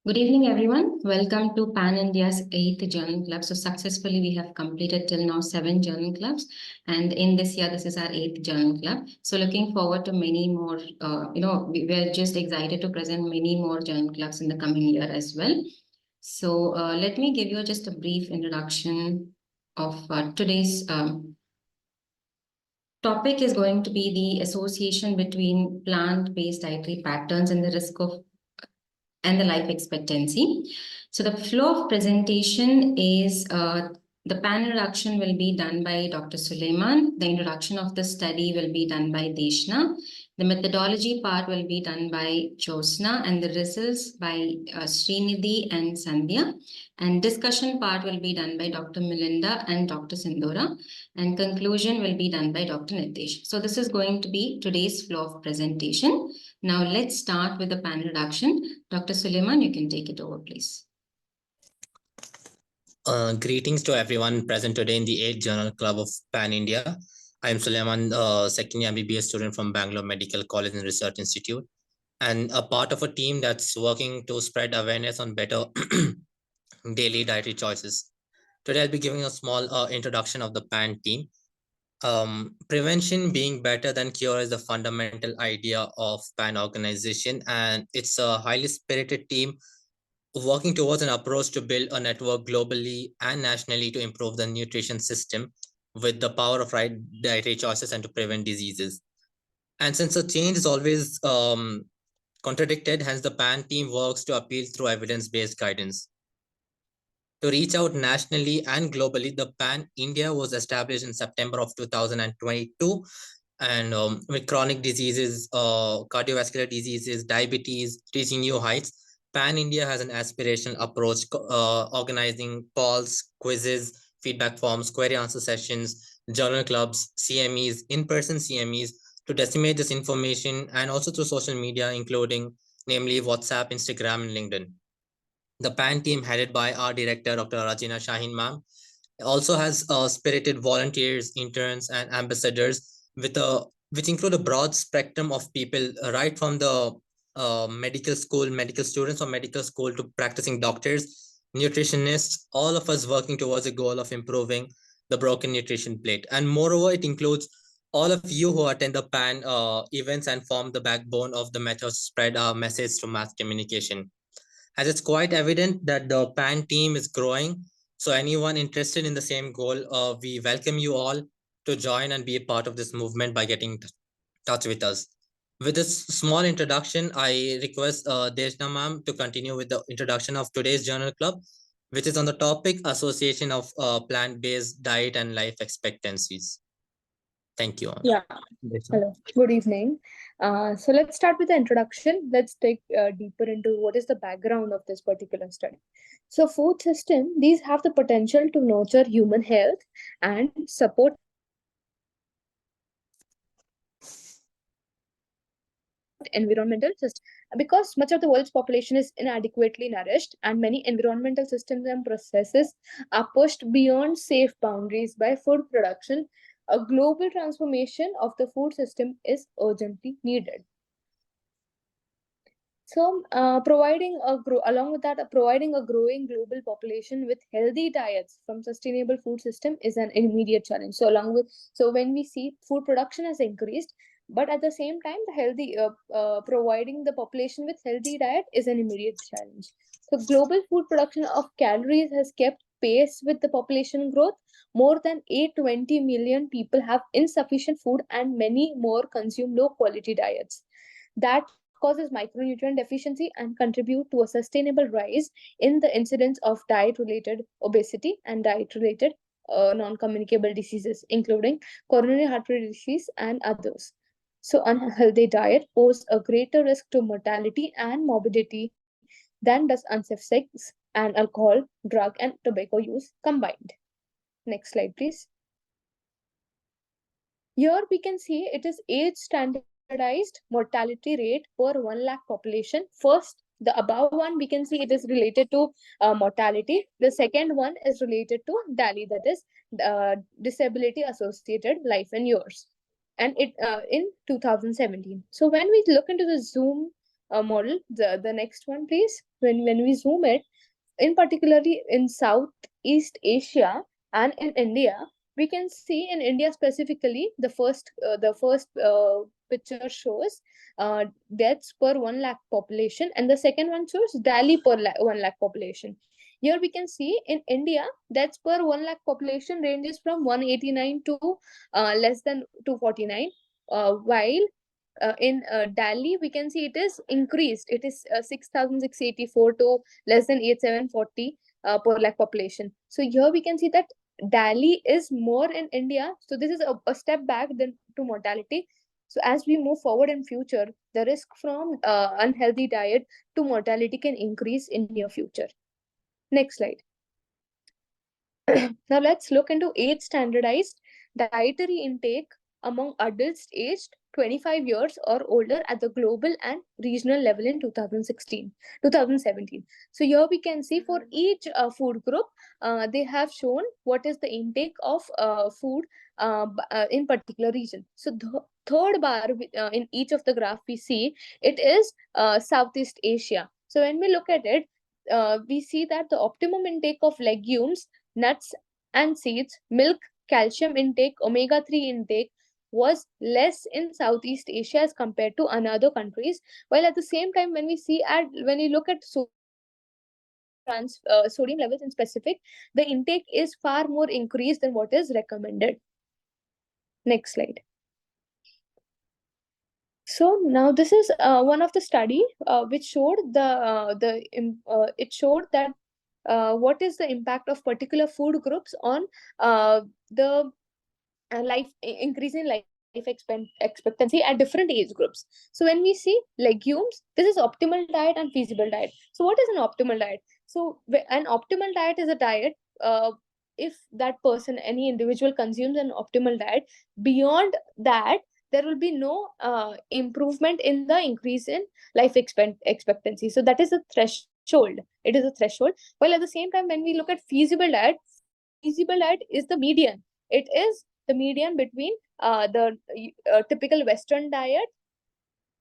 Good evening, everyone. Welcome to Pan India's 8th Journal Club. So successfully, we have completed till now 7 journal clubs. And in this year, this is our 8th journal club. So looking forward to many more, we're just excited to present many more journal clubs in the coming year as well. So let me give you just a brief introduction of today's topic is going to be the association between plant-based dietary patterns and the risk of and the life expectancy. So the flow of presentation is the panel introduction will be done by Dr. Suleiman. The introduction of the study will be done by Deshna. The methodology part will be done by Josna and the results by Srinidhi and Sandhya. And discussion part will be done by Dr. Melinda and Dr. Sindora. And conclusion will be done by Dr. Nitish. So this is going to be today's flow of presentation. Now let's start with the panel introduction. Dr. Suleiman, you can take it over, please. Greetings to everyone present today in the 8th Journal Club of Pan India. I am Suleiman, second year MBBS student from Bangalore Medical College and Research Institute, and a part of a team that's working to spread awareness on better daily dietary choices. Today, I'll be giving a small introduction of the PAN team. Prevention being better than cure is the fundamental idea of PAN organization, and it's a highly spirited team working towards an approach to build a network globally and nationally to improve the nutrition system with the power of right dietary choices and to prevent diseases. And since the change is always contradicted, hence the PAN team works to appeal through evidence-based guidance. To reach out nationally and globally, the PAN India was established in September of 2022, and with chronic diseases, cardiovascular diseases, diabetes reaching new heights, PAN India has an aspirational approach, organizing polls, quizzes, feedback forms, query answer sessions, journal clubs, CMEs, in-person CMEs to disseminate this information, and also through social media, including namely WhatsApp, Instagram, and LinkedIn. The PAN team headed by our director, Dr. Rajina Shaheen ma'am, also has spirited volunteers, interns, and ambassadors which include a broad spectrum of people, right from the medical students or medical school to practicing doctors, nutritionists, all of us working towards a goal of improving the broken nutrition plate. And moreover, it includes all of you who attend the PAN events and form the backbone of the method to spread our message through mass communication. As it's quite evident that the PAN team is growing, so anyone interested in the same goal, we welcome you all to join and be a part of this movement by getting in touch with us. With this small introduction, I request Deshna ma'am to continue with the introduction of today's journal club, which is on the topic Association of Plant-Based Diet and Life Expectancies. Thank you. Yeah. Hello. Good evening. So let's start with the introduction. Let's take deeper into what is the background of this particular study. So food system, these have the potential to nurture human health and support environmental system, because much of the world's population is inadequately nourished and many environmental systems and processes are pushed beyond safe boundaries by food production. A global transformation of the food system is urgently needed. So, providing a growing global population with healthy diets from sustainable food system is an immediate challenge. So, when we see food production has increased, but at the same time, providing the population with healthy diet is an immediate challenge. So, global food production of calories has kept pace with the population growth. More than 820 million people have insufficient food and many more consume low quality diets. That causes micronutrient deficiency and contribute to a sustainable rise in the incidence of diet-related obesity and diet-related non-communicable diseases, including coronary artery disease and others. So unhealthy diet poses a greater risk to mortality and morbidity than does unsafe sex and alcohol, drug, and tobacco use combined. Next slide, please. Here we can see it is age standardized mortality rate per 1 lakh population. First, the above one we can see it is related to mortality. The second one is related to DALI, that is disability associated life and years, and it in 2017. So when we look into the zoom model, the next one, please. When we zoom it, in particularly in Southeast Asia and in India, we can see in India specifically, the first picture shows deaths per 1 lakh population, and the second one shows Delhi per 1 lakh population. Here we can see in India, deaths per 1 lakh population ranges from 189 to less than 249, while in Delhi, we can see it is increased. It is 6,684 to less than 8,740 per lakh population. So here we can see that Delhi is more in India. So this is a step back then to mortality. So as we move forward in future, the risk from unhealthy diet to mortality can increase in near future. Next slide. Now let's look into age standardized dietary intake among adults aged 25 years or older at the global and regional level in 2017. So here we can see for each food group, they have shown what is the intake of food in particular region. So the third bar in each of the graph we see, it is Southeast Asia. So when we look at it, we see that the optimum intake of legumes, nuts and seeds, milk, calcium intake, omega-3 intake was less in Southeast Asia as compared to another countries. While at the same time, when we look at sodium levels in specific, the intake is far more increased than what is recommended. Next slide. So now this is one of the study which showed it showed that what is the impact of particular food groups on the increasing life expectancy at different age groups. So when we see legumes, this is optimal diet and feasible diet. So what is an optimal diet? So an optimal diet is a diet if that person, any individual consumes an optimal diet. Beyond that, there will be no improvement in the increase in life expectancy. So that is a threshold. It is a threshold. While at the same time, when we look at feasible diet is the median. It is the median between the typical Western diet,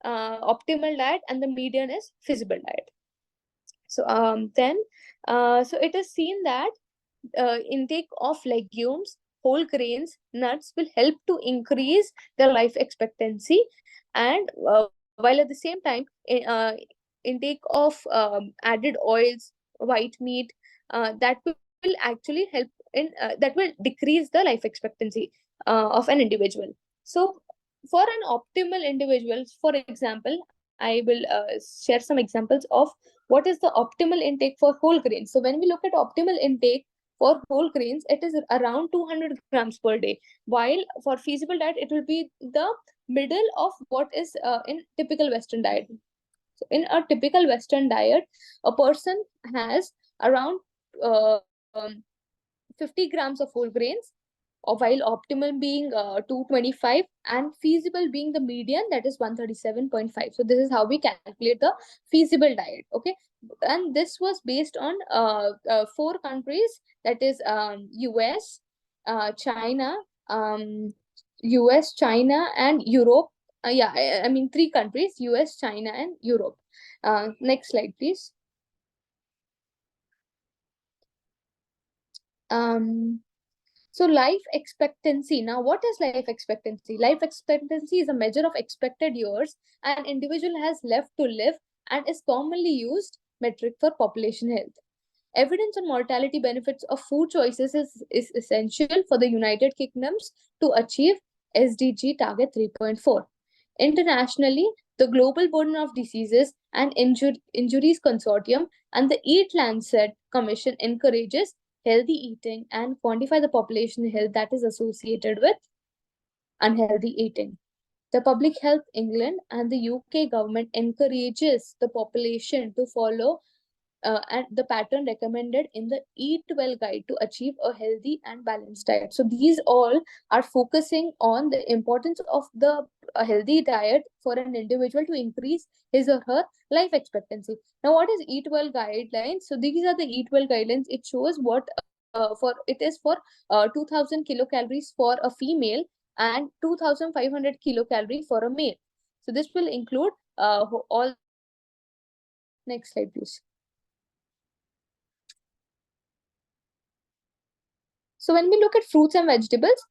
optimal diet, and the median is feasible diet. So so it is seen that intake of legumes, whole grains, nuts will help to increase their life expectancy, and while at the same time, intake of added oils, white meat, that will actually help in that will decrease the life expectancy of an individual. So for an optimal individual, for example, I will share some examples of what is the optimal intake for whole grains. So when we look at optimal intake for whole grains, it is around 200 grams per day, while for feasible diet, it will be the middle of what is in typical Western diet. So in a typical Western diet, a person has around 50 grams of whole grains, while optimal being 225 and feasible being the median, that is 137.5. So this is how we calculate the feasible diet. Okay, and this was based on 4 countries, that is US, China, US, China, and Europe. I mean 3 countries: US, China, and Europe. Next slide, please. So life expectancy. Now, what is life expectancy? Life expectancy is a measure of expected years an individual has left to live and is commonly used metric for population health. Evidence on mortality benefits of food choices is essential for the United Kingdoms to achieve SDG target 3.4. Internationally, the Global Burden of Diseases and Injuries Consortium and the Eat Lancet Commission encourages healthy eating and quantify the population health that is associated with unhealthy eating. The Public Health England and the UK government encourages the population to follow and the pattern recommended in the Eat Well guide to achieve a healthy and balanced diet. So these all are focusing on the importance of the healthy diet for an individual to increase his or her life expectancy. Now, what is Eat Well guidelines? So these are the Eat Well guidelines. It shows what it is for 2000 kilocalories for a female and 2500 kilocalories for a male. So this will include all Next slide, please. So when we look at fruits and vegetables,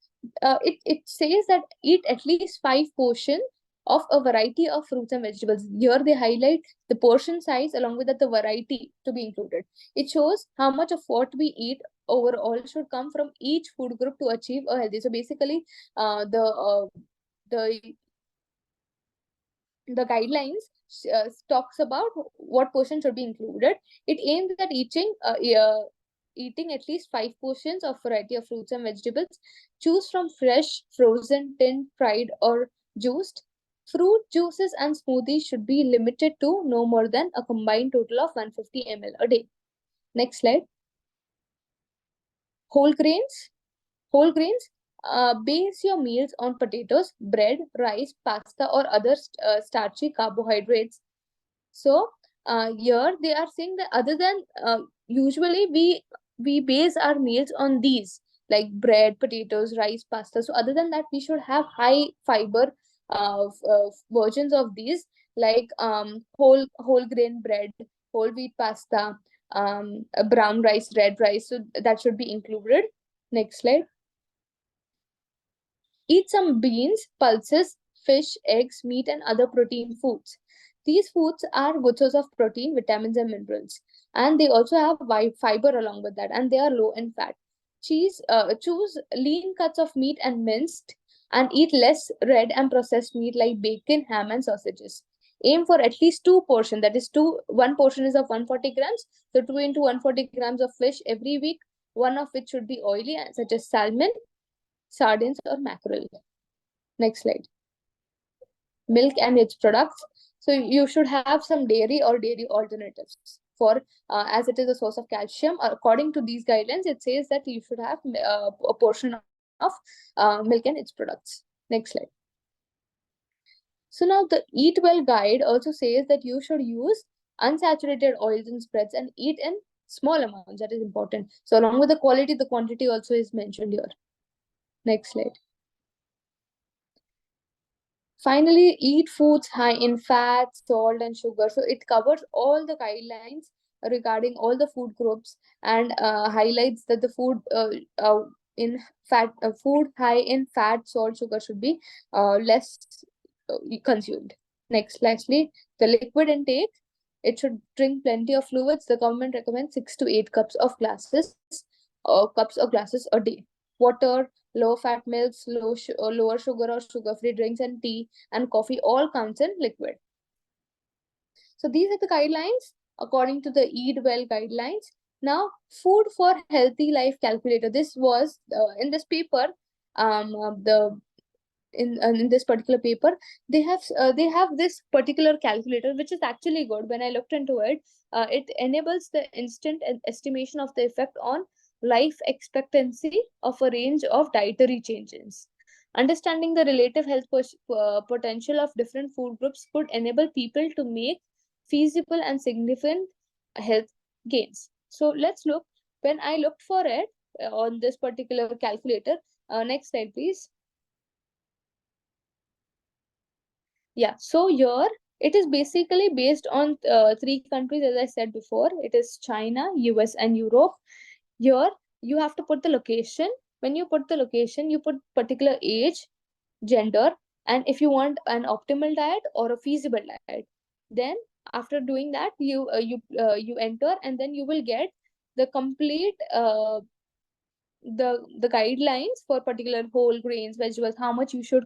it says that eat at least 5 portions of a variety of fruits and vegetables. Here they highlight the portion size along with the variety to be included. It shows how much of what we eat overall should come from each food group to achieve a healthy. So basically, the guidelines talks about what portion should be included. It aims at eating at least 5 portions of variety of fruits and vegetables. Choose from fresh, frozen, tinned, fried, or juiced. Fruit juices and smoothies should be limited to no more than a combined total of 150 ml a day. Next slide. Whole grains. Whole grains. Base your meals on potatoes, bread, rice, pasta, or other starchy carbohydrates. So here they are saying that other than usually we base our meals on these like bread, potatoes, rice, pasta. So other than that, we should have high fiber versions of these like whole grain bread, whole wheat pasta, brown rice, red rice. So that should be included. Next slide. Eat some beans, pulses, fish, eggs, meat, and other protein foods. These foods are good source of protein, vitamins, and minerals. And they also have fiber along with that, and they are low in fat. Choose lean cuts of meat and minced, and eat less red and processed meat like bacon, ham, and sausages. Aim for at least 2 portions. That is, one portion is of 140 grams. So 2 into 140 grams of fish every week, one of which should be oily, such as salmon, sardines, or mackerel. Next slide. Milk and its products. So you should have some dairy or dairy alternatives for as it is a source of calcium. According to these guidelines, it says that you should have a portion of milk and its products. Next slide. So now the Eat Well guide also says that you should use unsaturated oils and spreads and eat in small amounts. That is important. So along with the quality, the quantity also is mentioned here. Next slide. Finally, eat foods high in fat, salt, and sugar. So it covers all the guidelines regarding all the food groups and highlights that the food food high in fat, salt, sugar should be less consumed. Next, lastly, the liquid intake. It should drink plenty of fluids. The government recommends 6 to 8 cups of glasses a day. Water, low-fat milks, lower sugar or sugar-free drinks, and tea and coffee all counts in liquid. So these are the guidelines according to the Eat Well guidelines. Now, food for healthy life calculator. This was in this paper. In this particular paper, they have this particular calculator, which is actually good. When I looked into it, it enables the instant estimation of the effect on life expectancy of a range of dietary changes. Understanding the relative health potential of different food groups could enable people to make feasible and significant health gains. So let's look. When I looked for it on this particular calculator, next slide, please. Yeah, so here it is basically based on 3 countries, as I said before. It is China, US, and Europe. Here you have to put the location. When you put the location, you put particular age, gender, and if you want an optimal diet or a feasible diet. Then after doing that, you enter, and then you will get the complete the guidelines for particular whole grains, vegetables, how much you should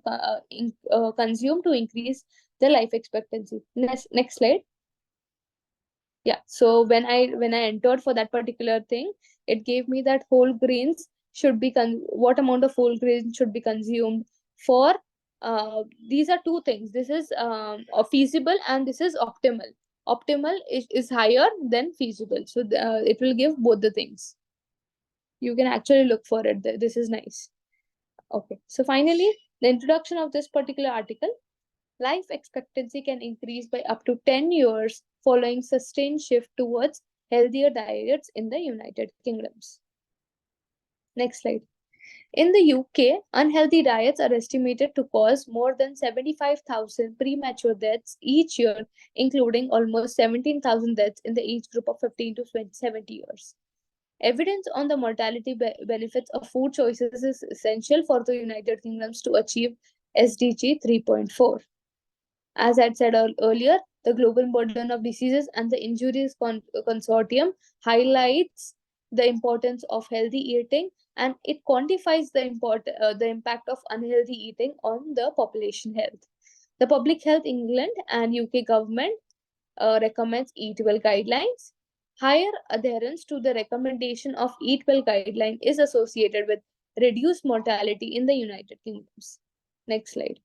consume to increase the life expectancy. Next slide. Yeah, so when I entered for that particular thing, it gave me that whole grains should be what amount of whole grains should be consumed for. These are 2 things. This is feasible and this is optimal. Optimal is higher than feasible, so it will give both the things. You can actually look for it. This is nice. Okay, so finally, the introduction of this particular article. Life expectancy can increase by up to 10 years following sustained shift towards healthier diets in the United Kingdoms. Next slide. In the UK, unhealthy diets are estimated to cause more than 75,000 premature deaths each year, including almost 17,000 deaths in the age group of 15 to 70 years. Evidence on the mortality benefits of food choices is essential for the United Kingdom to achieve SDG 3.4. As I said earlier, the Global Burden of Diseases and the Injuries Consortium highlights the importance of healthy eating, and it quantifies the impact of unhealthy eating on the population health. The Public Health England and UK government recommends Eat Well guidelines. Higher adherence to the recommendation of Eat Well guideline is associated with reduced mortality in the United Kingdom. Next slide.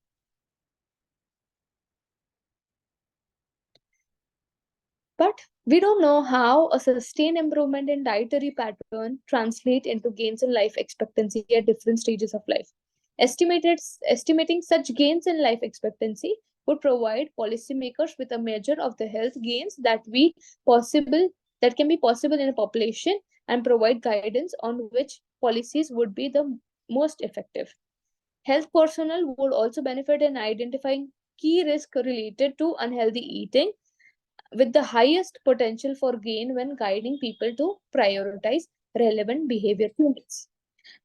But we don't know how a sustained improvement in dietary pattern translate into gains in life expectancy at different stages of life. Estimating such gains in life expectancy would provide policymakers with a measure of the health gains that can be possible in a population, and provide guidance on which policies would be the most effective. Health personnel would also benefit in identifying key risks related to unhealthy eating, with the highest potential for gain when guiding people to prioritize relevant behavior changes.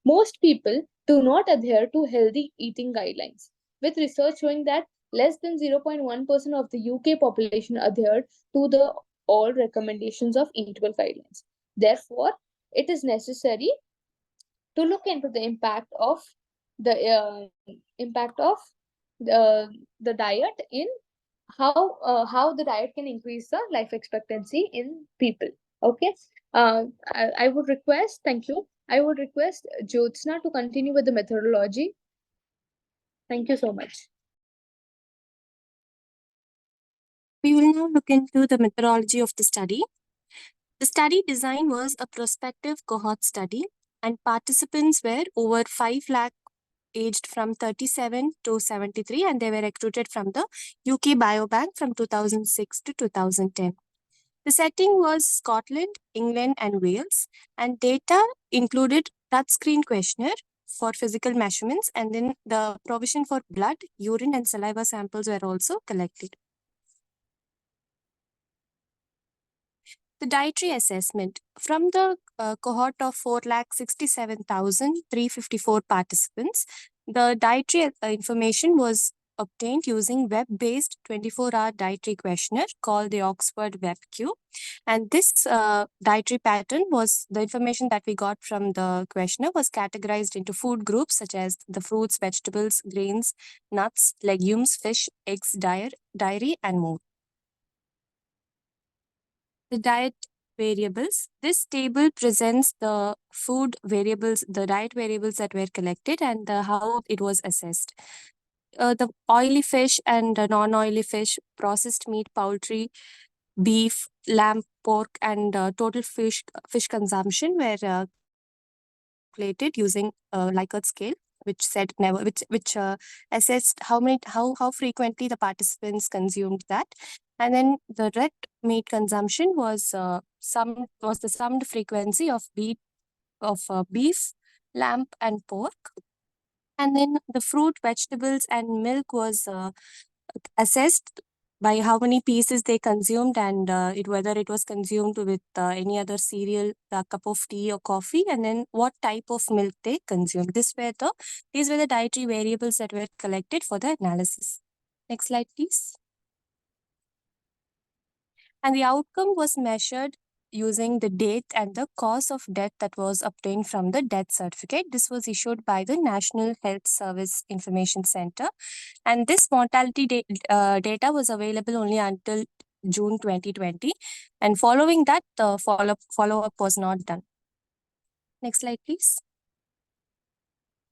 Most people do not adhere to healthy eating guidelines, with research showing that less than 0.1% of the UK population adhered to the all recommendations of Eat Well guidelines. Therefore, it is necessary to look into the impact of the diet in how the diet can increase the life expectancy in people. Okay. I would request, thank you. I would request Jyotsna to continue with the methodology. Thank you so much. We will now look into the methodology of the study. The study design was a prospective cohort study, and participants were over 5 lakh aged from 37 to 73, and they were recruited from the UK Biobank from 2006 to 2010. The setting was Scotland, England, and Wales, and data included touchscreen questionnaire for physical measurements, and then the provision for blood, urine, and saliva samples were also collected. The dietary assessment. From the cohort of 4,67,354 participants, the dietary information was obtained using web-based 24-hour dietary questionnaire called the Oxford WebQ. And this dietary pattern was, the information that we got from the questionnaire was categorized into food groups such as the fruits, vegetables, grains, nuts, legumes, fish, eggs, dairy, and more. The diet variables. This table presents the food variables, the diet variables that were collected, and how it was assessed. The oily fish and non-oily fish, processed meat, poultry, beef, lamb, pork, and total fish consumption were calculated using a Likert scale, which assessed how frequently the participants consumed that. And then the red meat consumption was the summed frequency of beef, lamb, and pork. And then the fruit, vegetables, and milk was assessed by how many pieces they consumed, and whether it was consumed with any other cereal, a cup of tea or coffee, and then what type of milk they consumed. These were the dietary variables that were collected for the analysis. Next slide, please. And the outcome was measured using the date and the cause of death that was obtained from the death certificate. This was issued by the National Health Service Information Center. And this mortality data was available only until June 2020. And following that, the follow-up was not done. Next slide, please.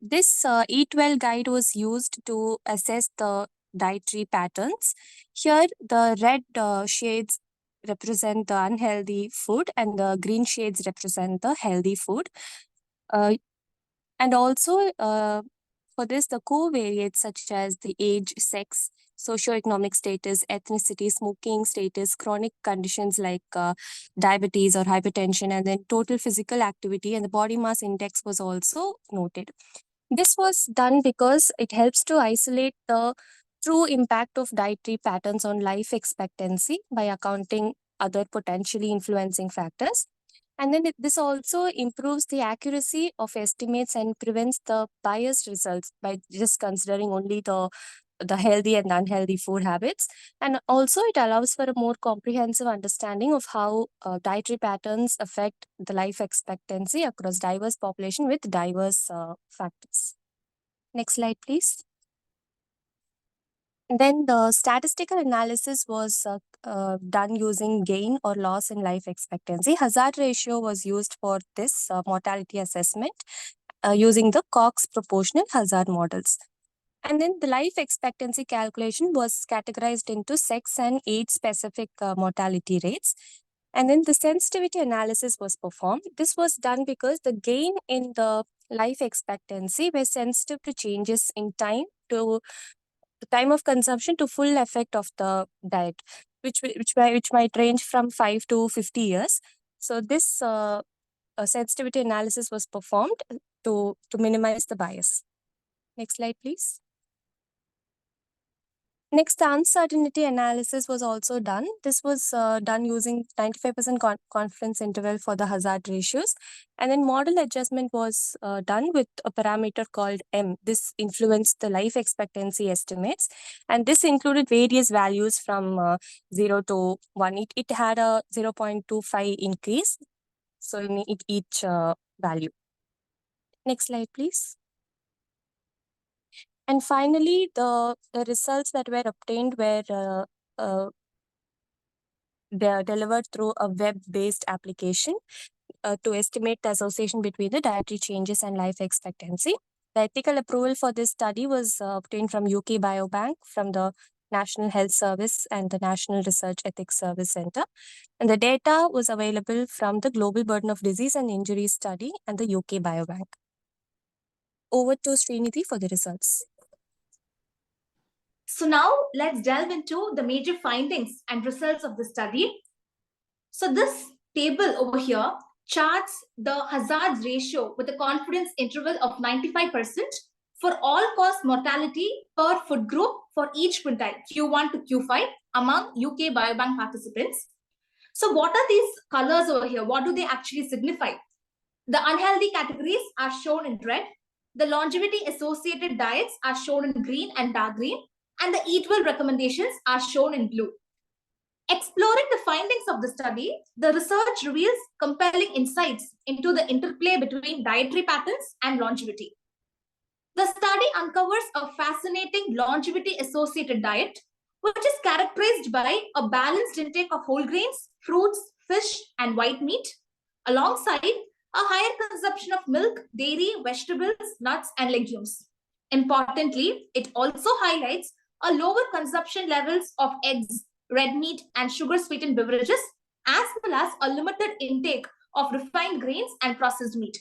This Eat Well guide was used to assess the dietary patterns. Here, the red shades represent the unhealthy food, and the green shades represent the healthy food. And also, for this, the covariates such as the age, sex, socioeconomic status, ethnicity, smoking status, chronic conditions like diabetes or hypertension, and then total physical activity, and the body mass index was also noted. This was done because it helps to isolate the true impact of dietary patterns on life expectancy by accounting other potentially influencing factors. And then this also improves the accuracy of estimates and prevents the biased results by just considering only the healthy and unhealthy food habits. And also it allows for a more comprehensive understanding of how dietary patterns affect the life expectancy across diverse population with diverse factors. Next slide, please. Then the statistical analysis was done using gain or loss in life expectancy. Hazard ratio was used for this mortality assessment using the Cox proportional hazard models. And then the life expectancy calculation was categorized into sex and age specific mortality rates. And then the sensitivity analysis was performed. This was done because the gain in the life expectancy was sensitive to changes in time to the time of consumption to full effect of the diet, which might range from 5 to 50 years. So this sensitivity analysis was performed to minimize the bias. Next slide, please. Next, the uncertainty analysis was also done. This was done using 95% confidence interval for the hazard ratios. And then model adjustment was done with a parameter called M. This influenced the life expectancy estimates. And this included various values from 0 to 1. It had a 0.25 increase. So in each value. Next slide, please. And finally, the results that were obtained were they are delivered through a web-based application to estimate the association between the dietary changes and life expectancy. The ethical approval for this study was obtained from UK Biobank, from the National Health Service and the National Research Ethics Service Center. And the data was available from the Global Burden of Disease and Injury Study and the UK Biobank. Over to Srinidhi for the results. So now let's delve into the major findings and results of the study. So this table over here charts the hazards ratio with a confidence interval of 95% for all-cause mortality per food group for each quintile, Q1 to Q5, among UK Biobank participants. So what are these colors over here? What do they actually signify? The unhealthy categories are shown in red. The longevity-associated diets are shown in green and dark green. And the Eat Well recommendations are shown in blue. Exploring the findings of the study, the research reveals compelling insights into the interplay between dietary patterns and longevity. The study uncovers a fascinating longevity-associated diet, which is characterized by a balanced intake of whole grains, fruits, fish, and white meat, alongside a higher consumption of milk, dairy, vegetables, nuts, and legumes. Importantly, it also highlights a lower consumption levels of eggs, red meat, and sugar-sweetened beverages, as well as a limited intake of refined grains and processed meat.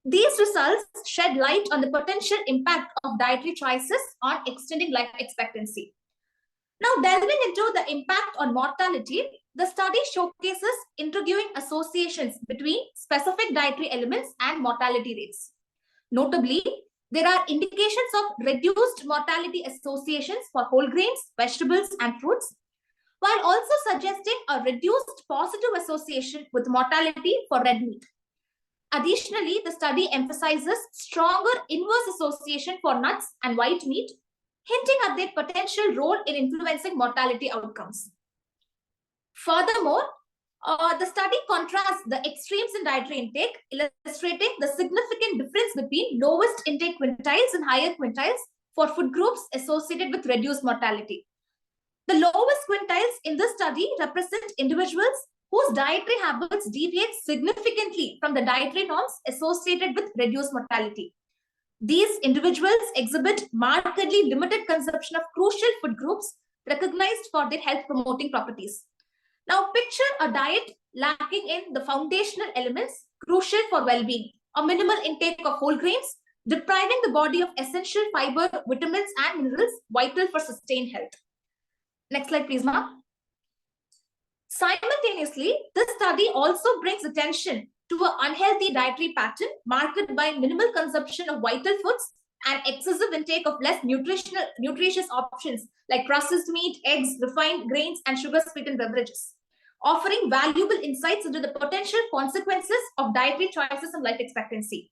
These results shed light on the potential impact of dietary choices on extending life expectancy. Now, delving into the impact on mortality, the study showcases intriguing associations between specific dietary elements and mortality rates. Notably, there are indications of reduced mortality associations for whole grains, vegetables, and fruits, while also suggesting a reduced positive association with mortality for red meat. Additionally, the study emphasizes stronger inverse association for nuts and white meat, hinting at their potential role in influencing mortality outcomes. Furthermore, the study contrasts the extremes in dietary intake, illustrating the significant difference between lowest intake quintiles and higher quintiles for food groups associated with reduced mortality. The lowest quintiles in this study represent individuals whose dietary habits deviate significantly from the dietary norms associated with reduced mortality. These individuals exhibit markedly limited consumption of crucial food groups recognized for their health-promoting properties. Now, picture a diet lacking in the foundational elements crucial for well-being: a minimal intake of whole grains, depriving the body of essential fiber, vitamins, and minerals vital for sustained health. Next slide, please, ma'am. Simultaneously, this study also brings attention to an unhealthy dietary pattern marked by minimal consumption of vital foods and excessive intake of less nutritious options like processed meat, eggs, refined grains, and sugar-sweetened beverages, offering valuable insights into the potential consequences of dietary choices and life expectancy.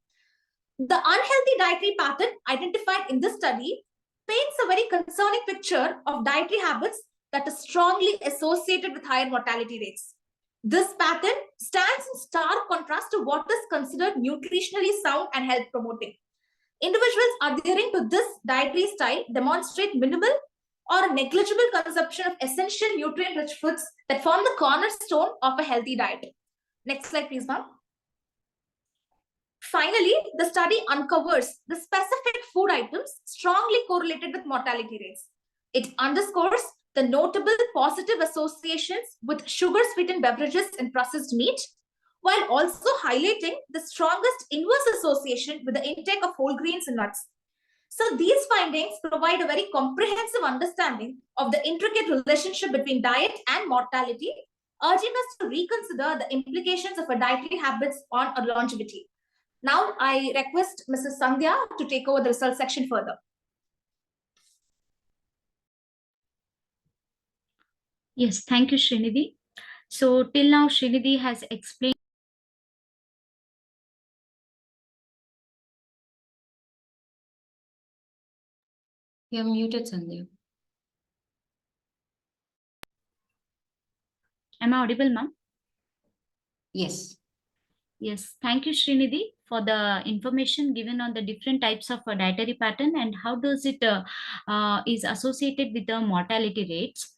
The unhealthy dietary pattern identified in this study paints a very concerning picture of dietary habits that is strongly associated with higher mortality rates. This pattern stands in stark contrast to what is considered nutritionally sound and health promoting. Individuals adhering to this dietary style demonstrate minimal or negligible consumption of essential nutrient-rich foods that form the cornerstone of a healthy diet. Next slide, please, ma'am. Finally, the study uncovers the specific food items strongly correlated with mortality rates. It underscores the notable positive associations with sugar-sweetened beverages and processed meat, while also highlighting the strongest inverse association with the intake of whole grains and nuts. So these findings provide a very comprehensive understanding of the intricate relationship between diet and mortality, urging us to reconsider the implications of our dietary habits on our longevity. Now, I request Mrs. Sandhya to take over the results section further. Yes, thank you, Srinidhi. So till now, Srinidhi has explained. You're muted, Sandhya. Am I audible, ma'am? Yes. Yes, thank you, Srinidhi, for the information given on the different types of dietary pattern and how does it is associated with the mortality rates.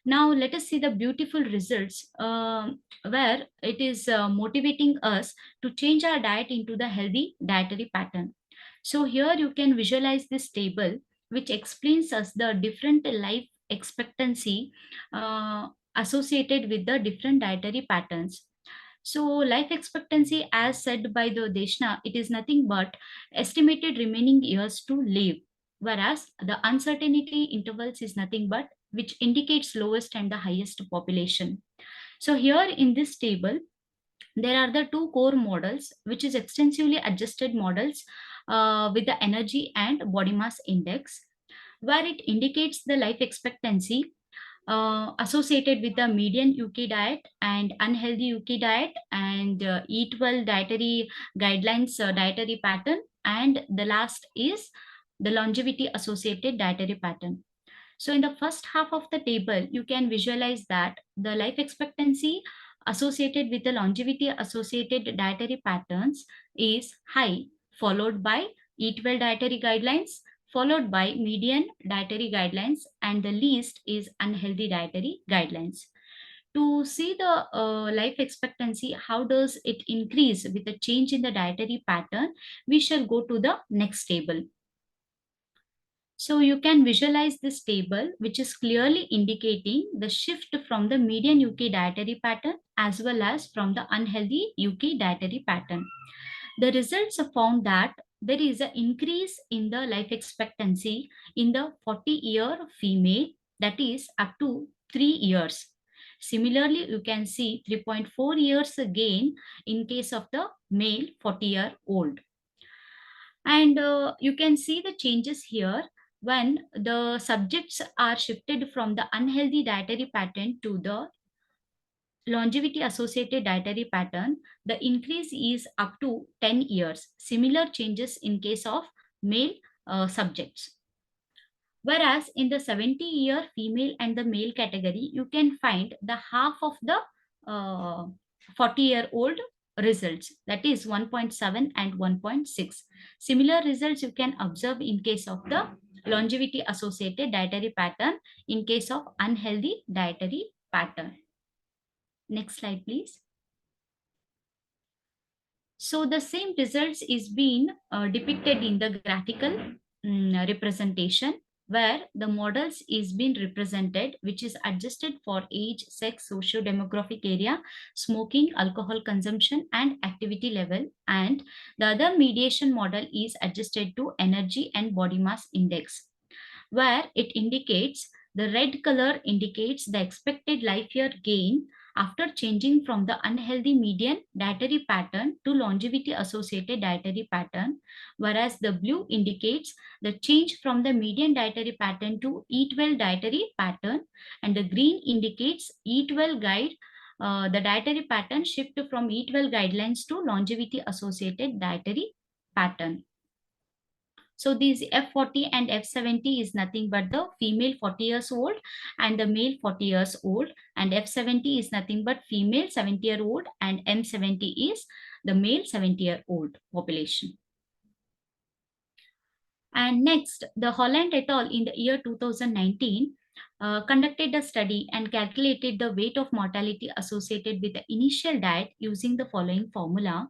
Now let us see the beautiful results where it is motivating us to change our diet into the healthy dietary pattern. So here you can visualize this table which explains us the different life expectancy associated with the different dietary patterns. So life expectancy, as said by the Deshna, it is nothing but estimated remaining years to live, whereas the uncertainty intervals is nothing but which indicates lowest and the highest population. So here in this table, there are the two core models, which is extensively adjusted models with the energy and body mass index, where it indicates the life expectancy associated with the median UK diet and unhealthy UK diet and Eat Well dietary guidelines dietary pattern, and the last is the longevity associated dietary pattern. So in the first half of the table, you can visualize that the life expectancy associated with the longevity associated dietary patterns is high, followed by Eat Well dietary guidelines, followed by median dietary guidelines, and the least is unhealthy dietary guidelines. To see the life expectancy, how does it increase with the change in the dietary pattern, we shall go to the next table. So you can visualize this table, which is clearly indicating the shift from the median UK dietary pattern as well as from the unhealthy UK dietary pattern. The results have found that there is an increase in the life expectancy in the 40-year female, that is up to 3 years. Similarly, you can see 3.4 years gain in case of the male 40-year-old. And you can see the changes here when the subjects are shifted from the unhealthy dietary pattern to the longevity associated dietary pattern, the increase is up to 10 years. Similar changes in case of male subjects. Whereas in the 70-year female and the male category, you can find the half of the 40-year-old results, that is 1.7 and 1.6. Similar results you can observe in case of the longevity associated dietary pattern in case of unhealthy dietary pattern. Next slide, please. So the same results is being depicted in the graphical representation. where the models is being represented, which is adjusted for age, sex, socio-demographic area, smoking, alcohol consumption, and activity level. And the other mediation model is adjusted to energy and body mass index, where it indicates the red color indicates the expected life year gain after changing from the unhealthy median dietary pattern to longevity associated dietary pattern, whereas the blue indicates the change from the median dietary pattern to eat well dietary pattern, and the green indicates eat well guide, the dietary pattern shift from eat well guidelines to longevity associated dietary pattern. So these F40 and F70 is nothing but the female 40 years old and the male 40 years old, and F70 is nothing but female 70-year-old and M70 is the male 70-year-old population. And next, the Holland et al. In the year 2019 conducted a study and calculated the weight of mortality associated with the initial diet using the following formula,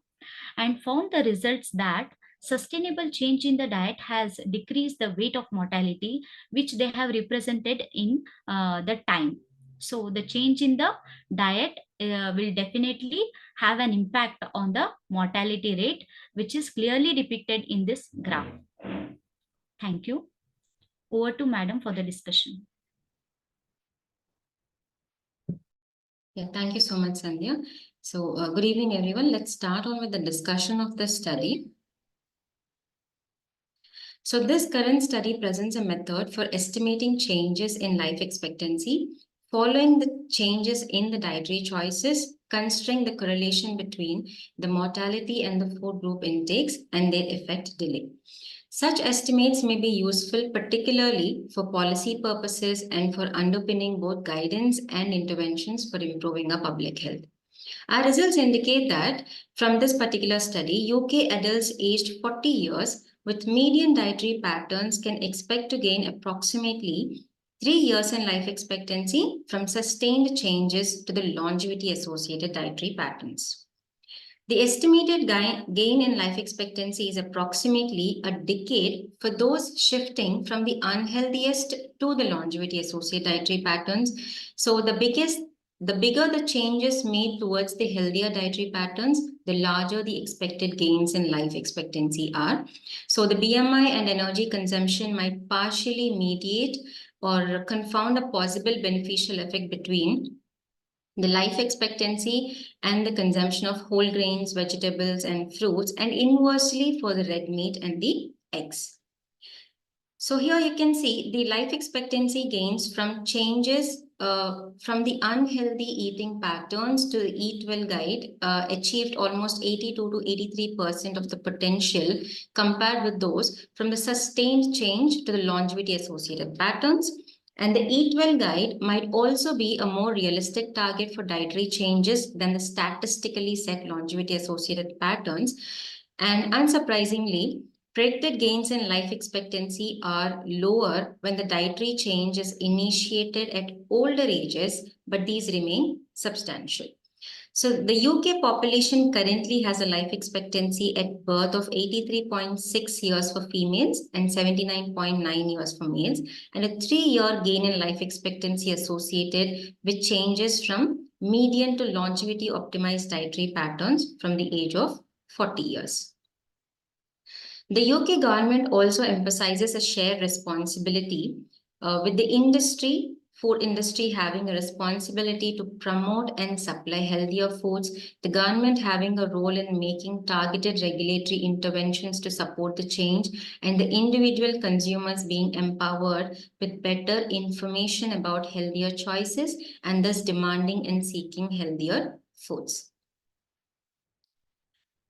and found the results that sustainable change in the diet has decreased the weight of mortality, which they have represented in the time. So the change in the diet will definitely have an impact on the mortality rate, which is clearly depicted in this graph. Thank you. Over to Madam for the discussion. Yeah, thank you so much, Sandhya. So good evening, everyone. Let's start on with the discussion of the study. So this current study presents a method for estimating changes in life expectancy following the changes in the dietary choices, considering the correlation between the mortality and the food group intakes and their effect delay. Such estimates may be useful particularly for policy purposes and for underpinning both guidance and interventions for improving our public health. Our results indicate that from this particular study, UK adults aged 40 years with median dietary patterns can expect to gain approximately 3 years in life expectancy from sustained changes to the longevity associated dietary patterns. The estimated gain in life expectancy is approximately a decade for those shifting from the unhealthiest to the longevity associated dietary patterns. So the bigger the changes made towards the healthier dietary patterns, the larger the expected gains in life expectancy are. So the BMI and energy consumption might partially mediate or confound a possible beneficial effect between the life expectancy and the consumption of whole grains, vegetables, and fruits, and inversely for the red meat and the eggs. So here you can see the life expectancy gains from changes from the unhealthy eating patterns to the Eat Well guide achieved almost 82 to 83% of the potential compared with those from the sustained change to the longevity associated patterns. And the Eat Well guide might also be a more realistic target for dietary changes than the statistically set longevity associated patterns. And unsurprisingly, predicted gains in life expectancy are lower when the dietary change is initiated at older ages, but these remain substantial. So the UK population currently has a life expectancy at birth of 83.6 years for females and 79.9 years for males, and a 3-year gain in life expectancy associated with changes from median to longevity optimized dietary patterns from the age of 40 years. The UK government also emphasizes a shared responsibility with the food industry having a responsibility to promote and supply healthier foods, the government having a role in making targeted regulatory interventions to support the change, and the individual consumers being empowered with better information about healthier choices and thus demanding and seeking healthier foods.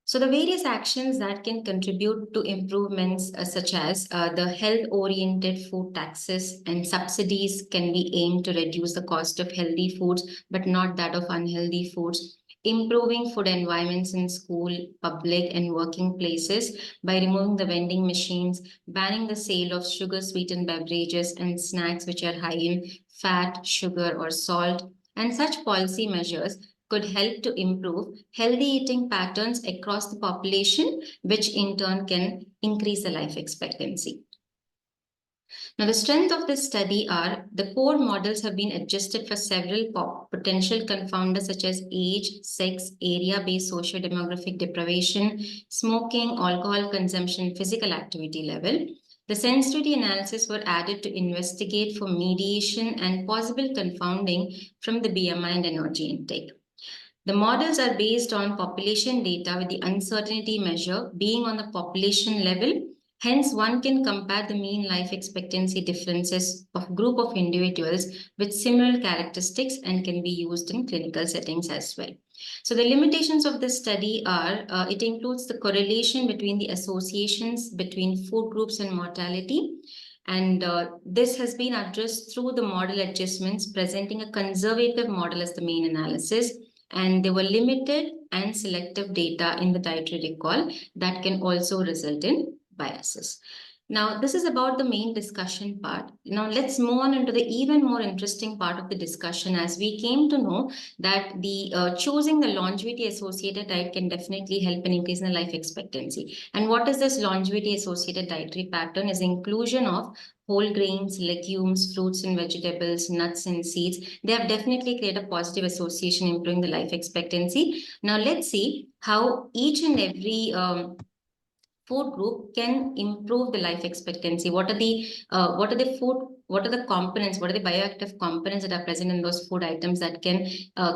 So the various actions that can contribute to improvements such as the health-oriented food taxes and subsidies can be aimed to reduce the cost of healthy foods, but not that of unhealthy foods. Improving food environments in school, public and working places by removing the vending machines, banning the sale of sugar-sweetened beverages and snacks which are high in fat, sugar or salt. And such policy measures could help to improve healthy eating patterns across the population, which in turn can increase the life expectancy. Now, the strength of this study are the core models have been adjusted for several potential confounders such as age, sex, area-based socio-demographic deprivation, smoking, alcohol consumption, physical activity level. The sensitivity analysis were added to investigate for mediation and possible confounding from the BMI and energy intake. The models are based on population data with the uncertainty measure being on the population level. Hence, one can compare the mean life expectancy differences of group of individuals with similar characteristics and can be used in clinical settings as well. So the limitations of this study are, it includes the correlation between the associations between food groups and mortality. And this has been addressed through the model adjustments, presenting a conservative model as the main analysis. And there were limited and selective data in the dietary recall that can also result in biases. Now, this is about the main discussion part. Now, let's move on into the even more interesting part of the discussion, as we came to know that the choosing the longevity associated diet can definitely help in increasing the life expectancy. And what is this longevity associated dietary pattern? Is inclusion of whole grains, legumes, fruits and vegetables, nuts and seeds. They have definitely created a positive association, improving the life expectancy. Now, let's see how each and every food group can improve the life expectancy. What are the components, what are the bioactive components that are present in those food items that can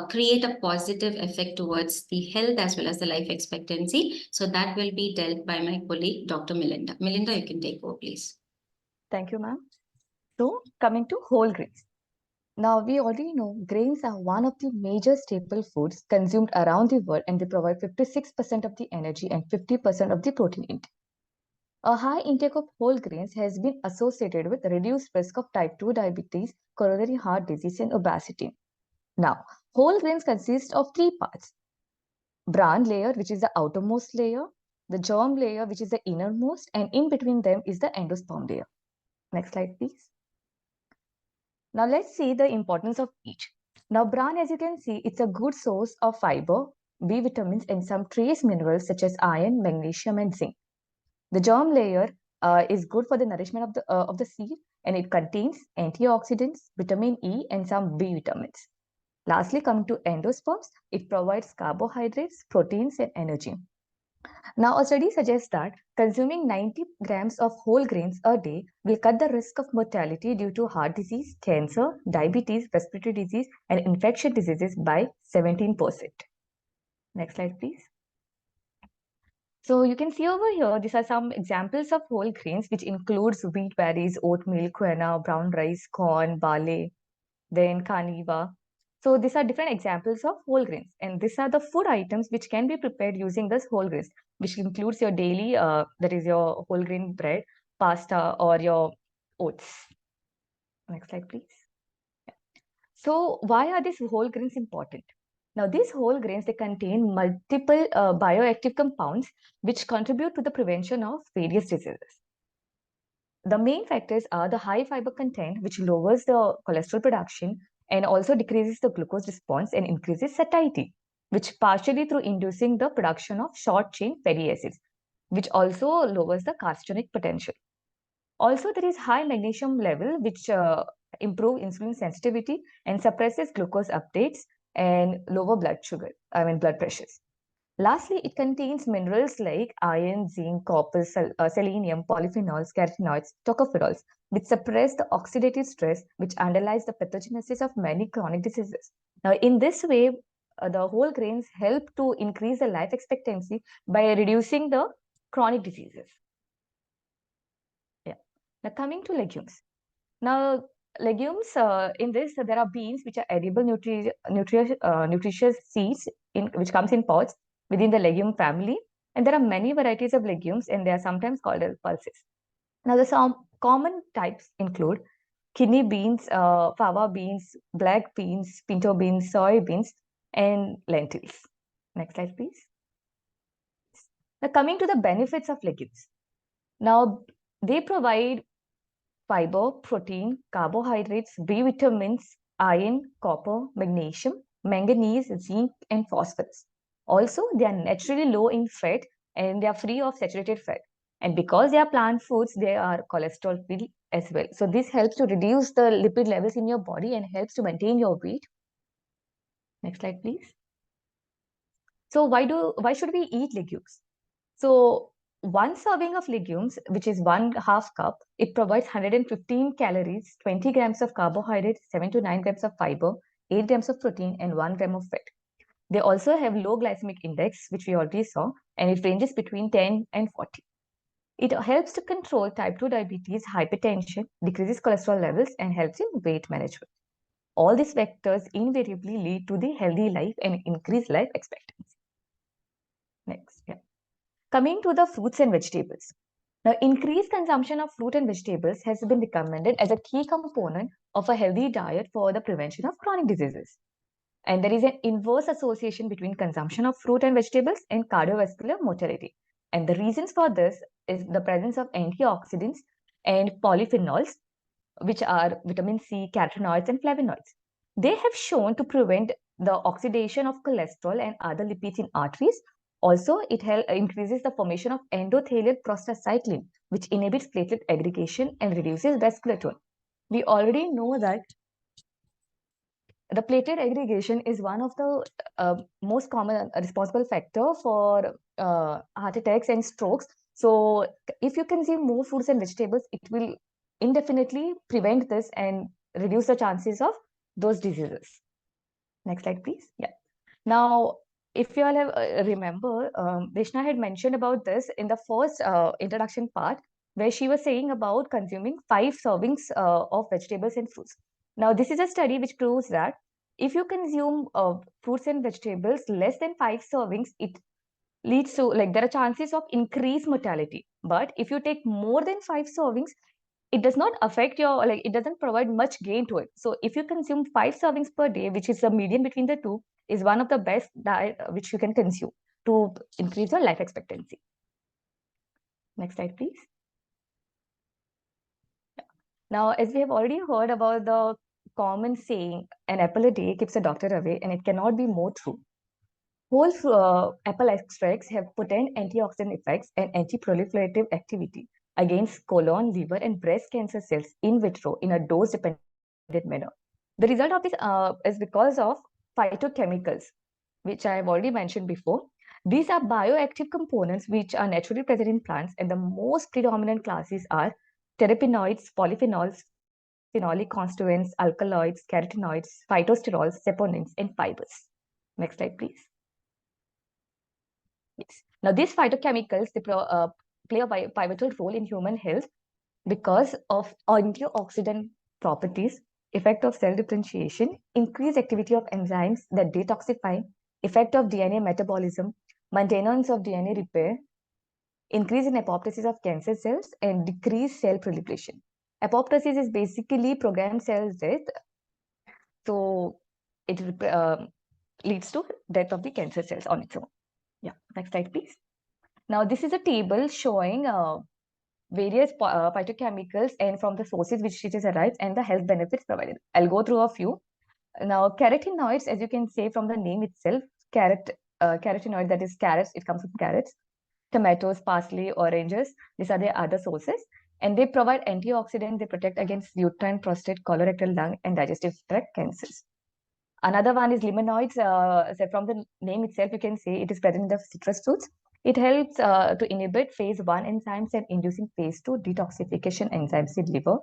create a positive effect towards the health as well as the life expectancy? So that will be dealt by my colleague, Dr. Melinda. Melinda, you can take over, please. Thank you, ma'am. So, coming to whole grains. Now, we already know grains are one of the major staple foods consumed around the world, and they provide 56% of the energy and 50% of the protein intake. A high intake of whole grains has been associated with reduced risk of type 2 diabetes, coronary heart disease, and obesity. Now, whole grains consist of three parts. Bran layer, which is the outermost layer, the germ layer, which is the innermost, and in between them is the endosperm layer. Next slide, please. Now let's see the importance of each. Now bran, as you can see, it's a good source of fiber, B vitamins, and some trace minerals such as iron, magnesium, and zinc. The germ layer is good for the nourishment of the seed, and it contains antioxidants, vitamin E, and some B vitamins. Lastly, coming to endosperms, it provides carbohydrates, proteins, and energy. Now, a study suggests that consuming 90 grams of whole grains a day will cut the risk of mortality due to heart disease, cancer, diabetes, respiratory disease, and infectious diseases by 17%. Next slide, please. So you can see over here, these are some examples of whole grains, which includes wheat berries, oatmeal, quinoa, brown rice, corn, barley, then carnivore. So these are different examples of whole grains, and these are the food items which can be prepared using this whole grains, which includes your daily, that is your whole grain bread, pasta, or your oats. Next slide, please. So why are these whole grains important? Now, these whole grains, they contain multiple bioactive compounds which contribute to the prevention of various diseases. The main factors are the high fiber content, which lowers the cholesterol production and also decreases the glucose response and increases satiety, which partially through inducing the production of short-chain fatty acids, which also lowers the carcinogenic potential. Also, there is high magnesium level, which improve insulin sensitivity and suppresses glucose uptakes and lower blood pressures. Lastly, it contains minerals like iron, zinc, copper, selenium, polyphenols, carotenoids, tocopherols, which suppress the oxidative stress, which underlies the pathogenesis of many chronic diseases. Now, in this way, the whole grains help to increase the life expectancy by reducing the chronic diseases. Yeah. Now, coming to legumes. Now, legumes, in this, there are beans, which are edible nutritious seeds which comes in pods within the legume family. And there are many varieties of legumes, and they are sometimes called as pulses. Now, the some common types include kidney beans, fava beans, black beans, pinto beans, soybeans, and lentils. Next slide, please. Now, coming to the benefits of legumes. Now, they provide fiber, protein, carbohydrates, B vitamins, iron, copper, magnesium, manganese, zinc, and phosphorus. Also, they are naturally low in fat and they are free of saturated fat. And because they are plant foods, they are cholesterol free, as well. So this helps to reduce the lipid levels in your body and helps to maintain your weight. Next slide, please. So why should we eat legumes? So one serving of legumes, which is 1/2 cup, it provides 115 calories, 20 grams of carbohydrate, 7 to 9 grams of fiber, 8 grams of protein, and 1 gram of fat. They also have low glycemic index, which we already saw, and it ranges between 10 and 40. It helps to control type 2 diabetes, hypertension, decreases cholesterol levels, and helps in weight management. All these factors invariably lead to the healthy life and increased life expectancy. Next, yeah. Coming to the fruits and vegetables. Now, increased consumption of fruit and vegetables has been recommended as a key component of a healthy diet for the prevention of chronic diseases. And there is an inverse association between consumption of fruit and vegetables and cardiovascular mortality. And the reasons for this is the presence of antioxidants and polyphenols, which are vitamin C, carotenoids, and flavonoids. They have shown to prevent the oxidation of cholesterol and other lipids in arteries. Also, it increases the formation of endothelial prostacyclin, which inhibits platelet aggregation and reduces vascular tone. We already know that the platelet aggregation is one of the most common responsible factor for heart attacks and strokes. So if you consume more fruits and vegetables, it will indefinitely prevent this and reduce the chances of those diseases. Next slide, please. Yeah. Now, if you all have remember, Vishna had mentioned about this in the first introduction part, where she was saying about consuming 5 servings of vegetables and fruits. Now, this is a study which proves that if you consume fruits and vegetables less than 5 servings, it leads to, like, there are chances of increased mortality. But if you take more than 5 servings, it does not affect your, like, it doesn't provide much gain to it. So if you consume 5 servings per day, which is the median between the two, is one of the best diet which you can consume to increase your life expectancy. Next slide, please. Now, as we have already heard about the common saying, an apple a day keeps a doctor away, and it cannot be more true. Whole apple extracts have potent antioxidant effects and anti-proliferative activity against colon, liver, and breast cancer cells in vitro in a dose-dependent manner. The result of this is because of phytochemicals, which I have already mentioned before. These are bioactive components which are naturally present in plants, and the most predominant classes are terpenoids, polyphenols, phenolic constituents, alkaloids, carotenoids, phytosterols, saponins, and fibers. Next slide, please. Yes. Now, these phytochemicals, they play a pivotal role in human health because of antioxidant properties, effect of cell differentiation, increased activity of enzymes that detoxify, effect of DNA metabolism, maintenance of DNA repair, increase in apoptosis of cancer cells, and decreased cell proliferation. Apoptosis is basically programmed cell death. So it leads to death of the cancer cells on its own. Yeah, next slide, please. Now, this is a table showing various phytochemicals and from the sources which it is arrived and the health benefits provided. I'll go through a few. Now, carotenoids, as you can say from the name itself, carotenoid, that is carrots, it comes from carrots, tomatoes, parsley, oranges. These are the other sources. And they provide antioxidants. They protect against uterine, prostate, colorectal, lung, and digestive tract cancers. Another one is limonoids. So from the name itself, you can say it is present in the citrus fruits. It helps to inhibit phase 1 enzymes and inducing phase 2 detoxification enzymes in liver.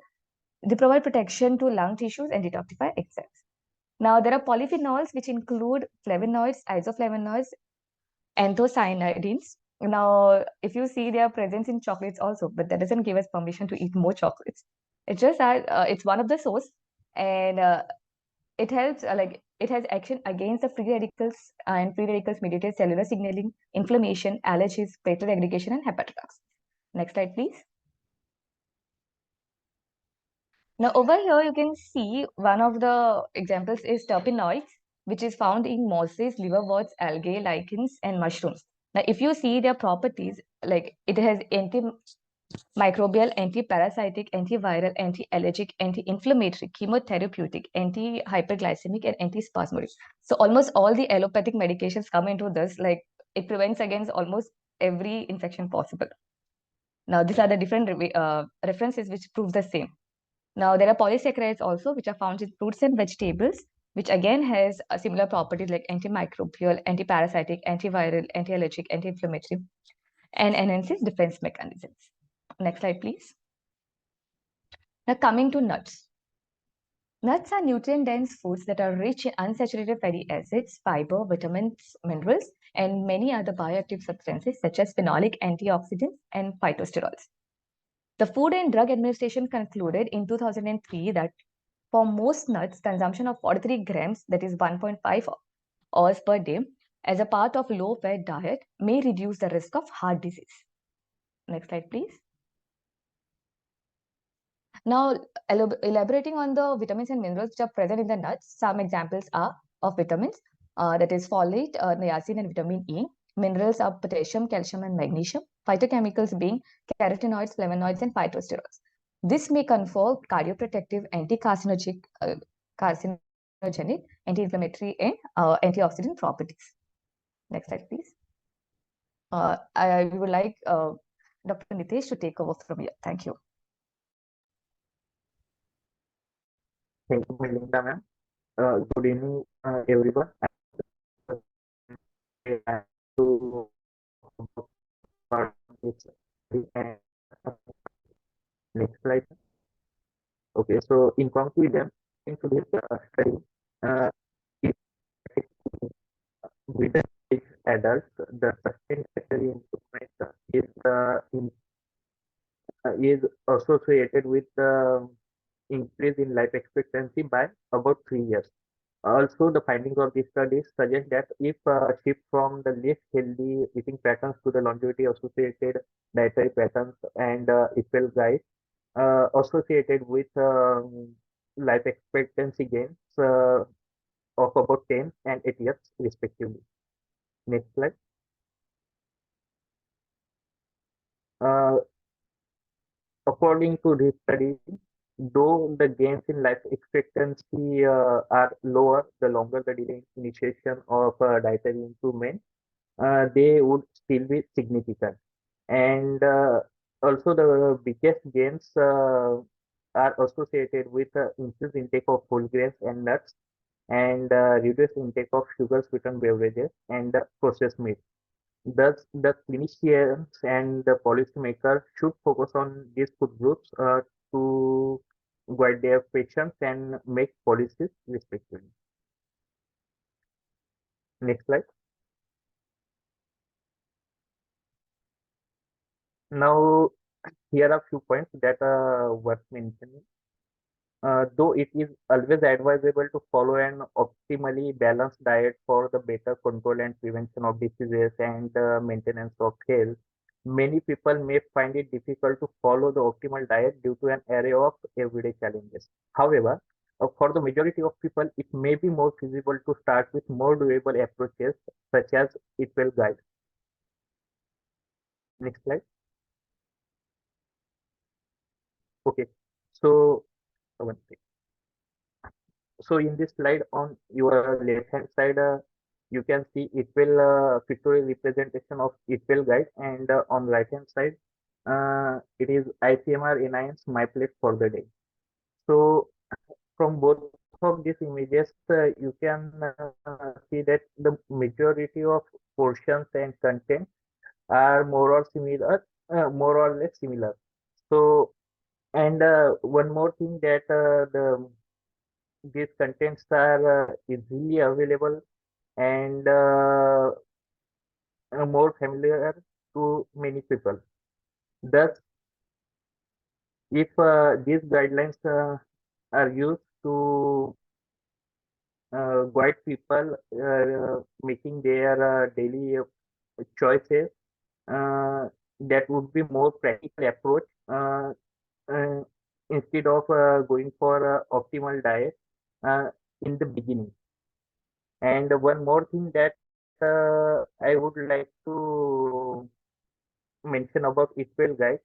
They provide protection to lung tissues and detoxify exams. Now, there are polyphenols, which include flavonoids, isoflavonoids, anthocyanidins. Now, if you see their presence in chocolates also, but that doesn't give us permission to eat more chocolates. It's just that it's one of the source, and it helps, it has action against the free radicals and free radicals mediated cellular signaling, inflammation, allergies, platelet aggregation, and hepatotoxins. Next slide, please. Now, over here, you can see one of the examples is terpenoids, which is found in mosses, liverworts, algae, lichens, and mushrooms. Now, if you see their properties, like it has antimicrobial, anti-parasitic, antiviral, anti-allergic, anti-inflammatory, chemotherapeutic, anti-hyperglycemic, and anti-spasmodic. So almost all the allopathic medications come into this, like it prevents against almost every infection possible. Now, these are the different references which prove the same. Now, there are polysaccharides also, which are found in fruits and vegetables, which again has a similar properties like antimicrobial, antiparasitic, antiviral, anti-allergic, anti-inflammatory, and enhances defense mechanisms. Next slide, please. Now, coming to nuts. Nuts are nutrient-dense foods that are rich in unsaturated fatty acids, fiber, vitamins, minerals, and many other bioactive substances such as phenolic antioxidants and phytosterols. The Food and Drug Administration concluded in 2003 that for most nuts, consumption of 43 grams, that is 1.5 hours per day, as a part of low-fat diet may reduce the risk of heart disease. Next slide, please. Now, elaborating on the vitamins and minerals which are present in the nuts, some examples are of vitamins, that is folate, niacin, and vitamin E. Minerals are potassium, calcium, and magnesium. Phytochemicals being carotenoids, flavonoids, and phytosterols. This may confer cardioprotective, anti-carcinogenic, anti-inflammatory, and antioxidant properties. Next slide, please. I would like Dr. Nitesh to take over from here. Thank you. Thank you, Melinda, ma'am. Good evening, everyone. Next slide. Okay, so in conclusion, into this study, with the adults, the sustained battery improvement is associated with the increase in life expectancy by about 3 years. Also, the findings of this study suggest that if shift from the less healthy eating patterns to the longevity associated dietary patterns and equal guide associated with life expectancy gains of about 10 and 8 years respectively. Next slide. According to this study, though the gains in life expectancy are lower the longer the delay in initiation of dietary improvement, they would still be significant. And also the biggest gains are associated with increased intake of whole grains and nuts and reduced intake of sugar-sweetened beverages and processed meat. Thus, the clinicians and the policymakers should focus on these food groups to guide their patients and make policies respectively. Next slide. Now, here are few points that are worth mentioning. Though it is always advisable to follow an optimally balanced diet for the better control and prevention of diseases and maintenance of health, many people may find it difficult to follow the optimal diet due to an array of everyday challenges. However, for the majority of people, it may be more feasible to start with more doable approaches such as Eat Well Guide. Next slide. Okay, so one second. So in this slide on your left hand side, you can see it will pictorial representation of it will guide, and on right hand side, it is ICMR Enhance My Plate for the day. So from both of these images, you can see that the majority of portions and content are more or similar, more or less similar. So, and one more thing that these contents are easily available and more familiar to many people. Thus, if these guidelines are used to guide people making their daily choices, that would be more practical approach instead of going for optimal diet in the beginning. And one more thing that I would like to mention about Eat Well Guide,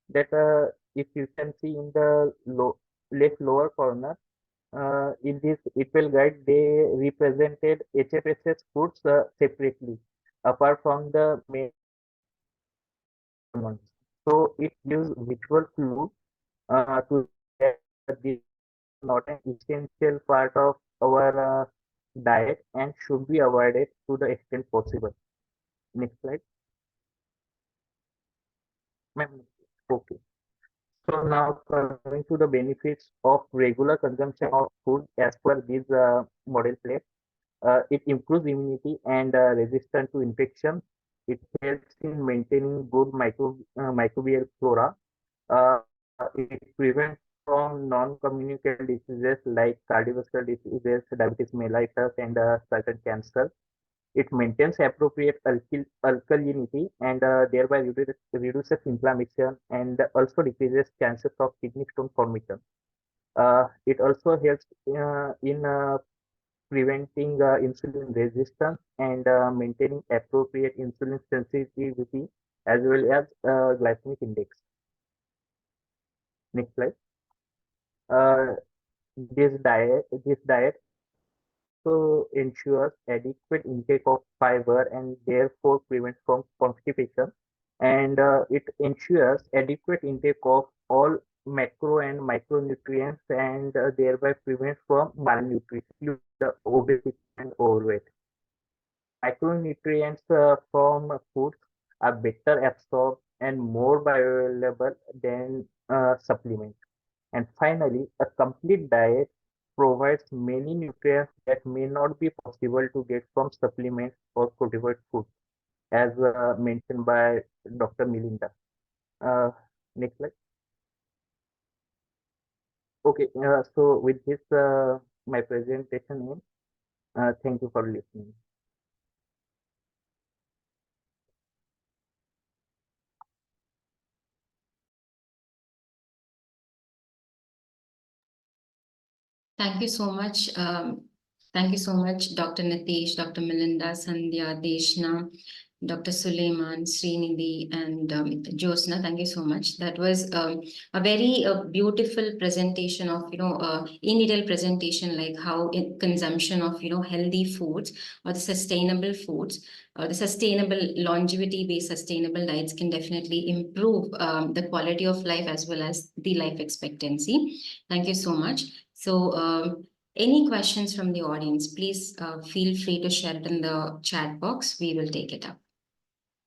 that if you can see in the left lower corner, in this Eat Well Guide, they represented HFSS foods separately, apart from the main ones. So it gives visual clue to that this is not an essential part of our diet and should be avoided to the extent possible. Next slide. Ma'am. Okay. So now coming to the benefits of regular consumption of food as per this model plate. It improves immunity and resistance to infection. It helps in maintaining good microbial flora. It prevents from non-communicable diseases like cardiovascular diseases, diabetes mellitus, and certain cancer. It maintains appropriate alkalinity and thereby reduces inflammation and also decreases chances of kidney stone formation. It also helps in preventing insulin resistance and maintaining appropriate insulin sensitivity as well as glycemic index. Next slide. This diet also ensures adequate intake of fiber and therefore prevents from constipation. And it ensures adequate intake of all macro and micronutrients and thereby prevents from malnutrition, obesity, and overweight. Micronutrients from foods are better absorbed and more bioavailable than supplements. And finally, a complete diet provides many nutrients that may not be possible to get from supplements or fortified foods, as mentioned by Dr. Melinda. Next slide. Okay, so with this, my presentation ends. Thank you for listening. Thank you so much. Thank you so much, Dr. Nitesh, Dr. Melinda, Sandhya, Deshna, Dr. Suleiman, Srinidhi, and Josna. Thank you so much. That was a very beautiful presentation of, in detail presentation, like how consumption of, healthy foods or the sustainable foods, the sustainable longevity-based sustainable diets can definitely improve the quality of life as well as the life expectancy. Thank you so much. So any questions from the audience, please feel free to share it in the chat box. We will take it up.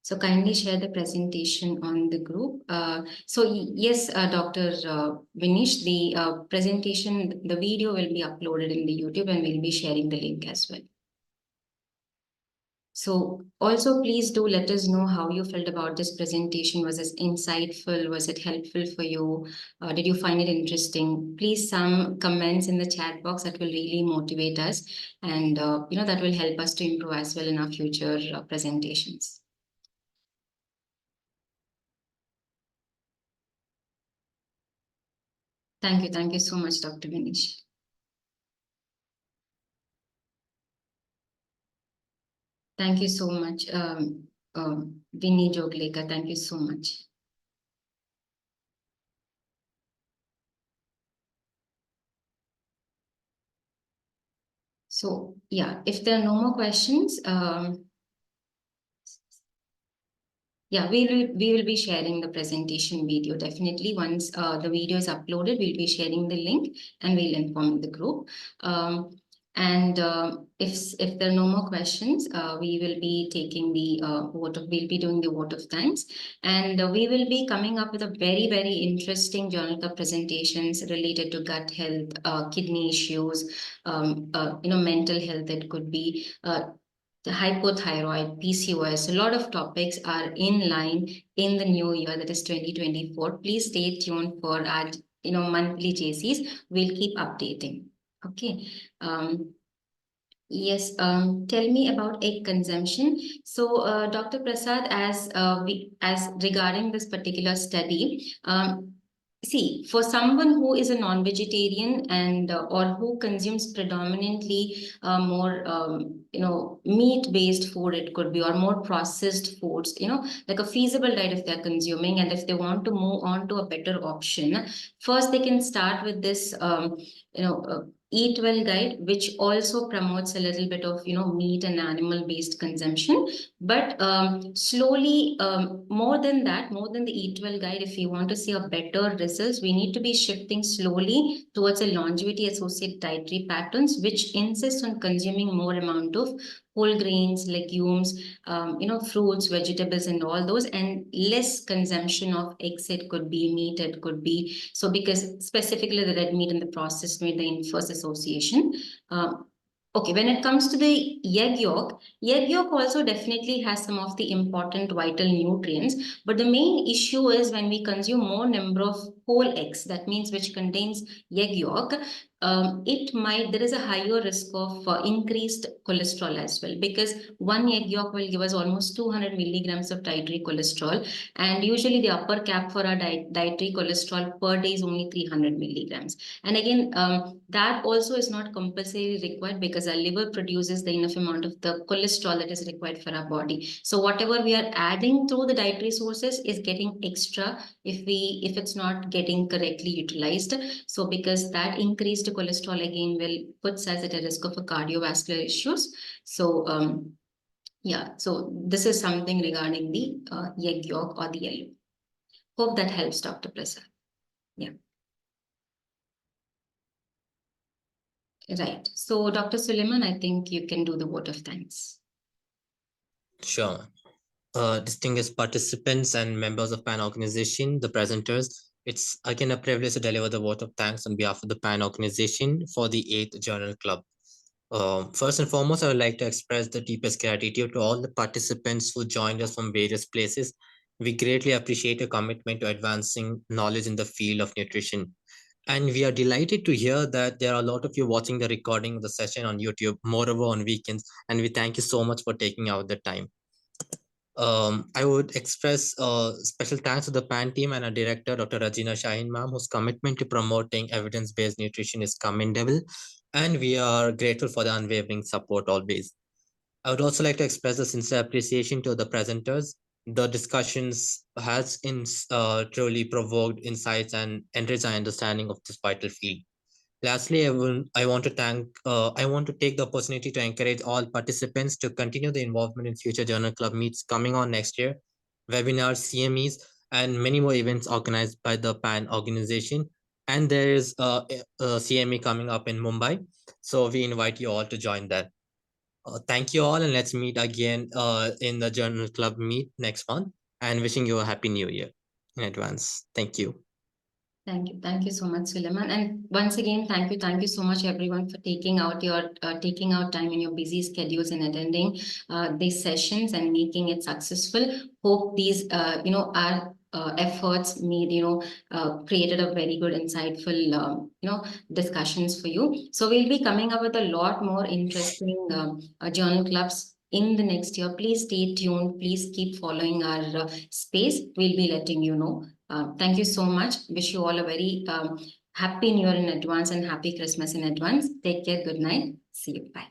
So kindly share the presentation on the group. Yes, Dr. Vinish, the presentation, the video will be uploaded in the YouTube and we'll be sharing the link as well. So also please do let us know how you felt about this presentation. Was it insightful? Was it helpful for you? Did you find it interesting? Please some comments in the chat box that will really motivate us and that will help us to improve as well in our future presentations. Thank you. Thank you so much, Dr. Vinish. Thank you so much, Vinny Jogleka. Thank you so much. So yeah, if there are no more questions, yeah, we will be sharing the presentation video definitely. Once the video is uploaded, we'll be sharing the link and we'll inform the group. If there are no more questions, we will be taking the we'll be doing the vote of thanks, and we will be coming up with a very, very interesting journal club presentations related to gut health, kidney issues, mental health. It could be the hypothyroid, PCOS. A lot of topics are in line in the new year, that is 2024. Please stay tuned for our monthly JCs. We'll keep updating. Okay. Yes, tell me about egg consumption. So, Dr. Prasad, as regarding this particular study, see, for someone who is a non-vegetarian and or who consumes predominantly more meat-based food, it could be, or more processed foods, like a feasible diet if they're consuming, and if they want to move on to a better option, first they can start with this Eat Well guide, which also promotes a little bit of, meat and animal-based consumption. But slowly, more than the Eat Well guide, if we want to see a better results, we need to be shifting slowly towards a longevity associated dietary patterns, which insist on consuming more amount of whole grains, legumes, fruits, vegetables, and all those, and less consumption of eggs. It could be meat, it could be, so because specifically the red meat and the processed meat, the inverse association. Okay, when it comes to the egg yolk also definitely has some of the important vital nutrients, but the main issue is when we consume more number of whole eggs, that means which contains egg yolk, there is a higher risk of increased cholesterol as well, because one egg yolk will give us almost 200 milligrams of dietary cholesterol, and usually the upper cap for our dietary cholesterol per day is only 300 milligrams. And again, that also is not compulsory required, because our liver produces the enough amount of the cholesterol that is required for our body. So whatever we are adding through the dietary sources is getting extra if it's not getting correctly utilized. So because that increased cholesterol again will puts us at a risk of a cardiovascular issues. So so this is something regarding the egg yolk or the yellow. Hope that helps, Dr. Prasad. Yeah. Right. So Dr. Suleiman, I think you can do the vote of thanks. Sure. Distinguished participants and members of PAN organization, the presenters, it's again a privilege to deliver the vote of thanks on behalf of the PAN organization for the 8th Journal Club. First and foremost, I would like to express the deepest gratitude to all the participants who joined us from various places. We greatly appreciate your commitment to advancing knowledge in the field of nutrition. And we are delighted to hear that there are a lot of you watching the recording of the session on YouTube, moreover on weekends, and we thank you so much for taking out the time. I would express special thanks to the PAN team and our director, Dr. Rajina Shaheen ma'am, whose commitment to promoting evidence-based nutrition is commendable, and we are grateful for the unwavering support always. I would also like to express a sincere appreciation to the presenters. The discussions has truly provoked insights and enriched our understanding of this vital field. Lastly, I want to take the opportunity to encourage all participants to continue the involvement in future Journal Club meets coming on next year, webinars, CMEs, and many more events organized by the PAN organization. And there is a CME coming up in Mumbai. So we invite you all to join that. Thank you all, and let's meet again in the Journal Club meet next month, and wishing you a happy new year in advance. Thank you. Thank you so much, Suleiman. And once again, thank you so much, everyone, for taking out time in your busy schedules and attending these sessions and making it successful. Hope these our efforts made created a very good, insightful discussions for you. So we'll be coming up with a lot more interesting journal clubs in the next year. Please stay tuned. Please keep following our space. We'll be letting you know. Thank you so much. Wish you all a very happy New Year in advance and happy Christmas in advance. Take care. Good night. See you. Bye.